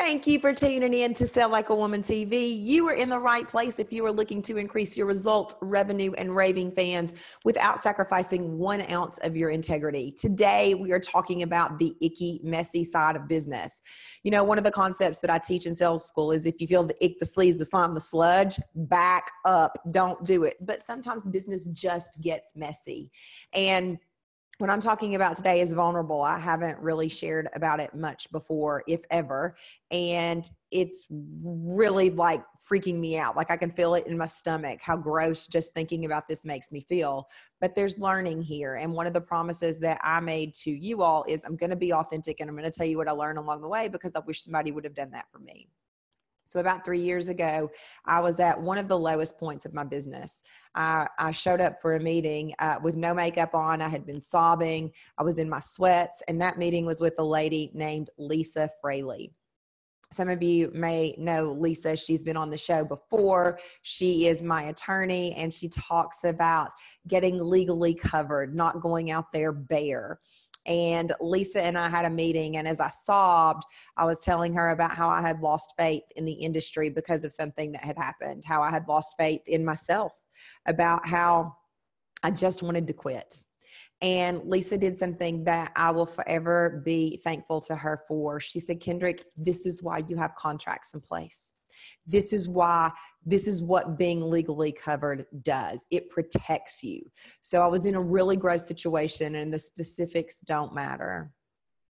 Thank you for tuning in to Sell Like a Woman TV. You are in the right place if you are looking to increase your results, revenue, and raving fans without sacrificing 1 ounce of your integrity. Today, we are talking about the icky, messy side of business. You know, one of the concepts that I teach in sales school is if you feel the ick, the sleaze, the slime, the sludge, back up. Don't do it. But sometimes business just gets messy. And what I'm talking about today is vulnerable. I haven't really shared about it much before, if ever. And it's really like freaking me out. Like I can feel it in my stomach, how gross just thinking about this makes me feel. But there's learning here. And one of the promises that I made to you all is I'm going to be authentic and I'm going to tell you what I learned along the way because I wish somebody would have done that for me. So about 3 years ago, I was at one of the lowest points of my business. I showed up for a meeting with no makeup on. I had been sobbing. I was in my sweats. And that meeting was with a lady named Lisa Fraley. Some of you may know Lisa. She's been on the show before. She is my attorney, and she talks about getting legally covered, not going out there bare. And Lisa and I had a meeting, and as I sobbed, I was telling her about how I had lost faith in the industry because of something that had happened, how I had lost faith in myself, about how I just wanted to quit. And Lisa did something that I will forever be thankful to her for. She said, Kendrick, this is why you have contracts in place. This is what being legally covered does. It protects you. So I was in a really gross situation and the specifics don't matter.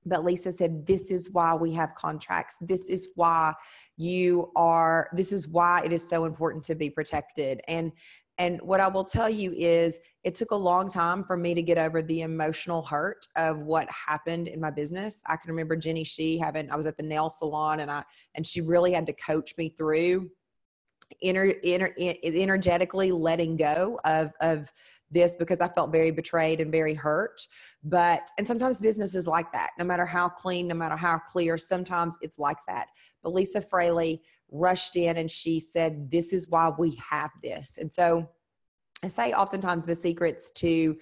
But Lisa said, this is why we have contracts. This is why it is so important to be protected. And what I will tell you is it took a long time for me to get over the emotional hurt of what happened in my business. I can remember Jenny I was at the nail salon and she really had to coach me through energetically letting go of this because I felt very betrayed and very hurt. And sometimes business is like that. No matter how clean, no matter how clear, sometimes it's like that. But Lisa Fraley rushed in and she said, this is why we have this. And so I say oftentimes the secret to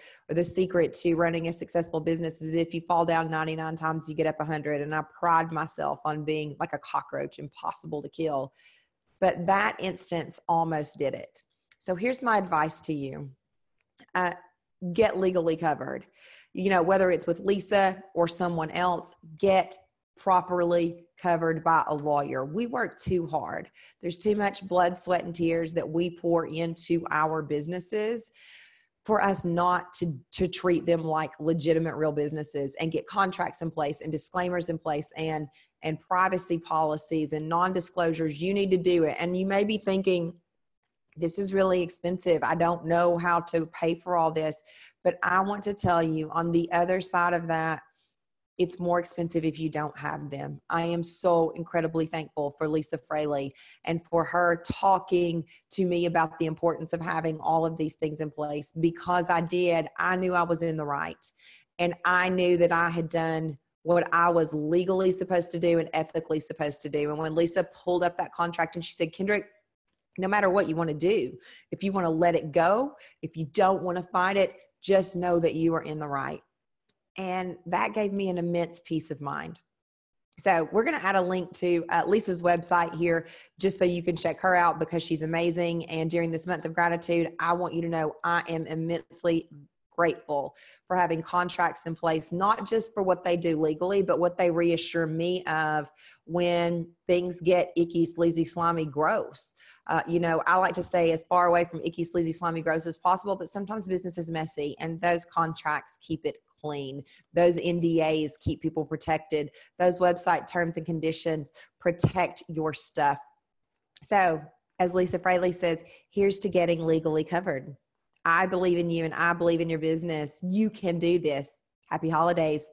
running a successful business is if you fall down 99 times, you get up 100. And I pride myself on being like a cockroach, impossible to kill. But that instance almost did it. So here's my advice to you. Get legally covered. You know, whether it's with Lisa or someone else, get properly covered by a lawyer. We work too hard. There's too much blood, sweat, and tears that we pour into our businesses for us not to treat them like legitimate real businesses and get contracts in place and disclaimers in place and privacy policies and non-disclosures. You need to do it. And you may be thinking, this is really expensive. I don't know how to pay for all this. But I want to tell you on the other side of that, it's more expensive if you don't have them. I am so incredibly thankful for Lisa Fraley and for her talking to me about the importance of having all of these things in place because I knew I was in the right. And I knew that I had done what I was legally supposed to do and ethically supposed to do. And when Lisa pulled up that contract and she said, Kendrick, no matter what you want to do, if you want to let it go, if you don't want to fight it, just know that you are in the right. And that gave me an immense peace of mind. So we're going to add a link to Lisa's website here just so you can check her out because she's amazing. And during this month of gratitude, I want you to know I am immensely grateful for having contracts in place, not just for what they do legally, but what they reassure me of when things get icky, sleazy, slimy, gross. I like to stay as far away from icky, sleazy, slimy, gross as possible, but sometimes business is messy and those contracts keep it clean. Those NDAs keep people protected. Those website terms and conditions protect your stuff. So as Lisa Fraley says, here's to getting legally covered. I believe in you and I believe in your business. You can do this. Happy holidays.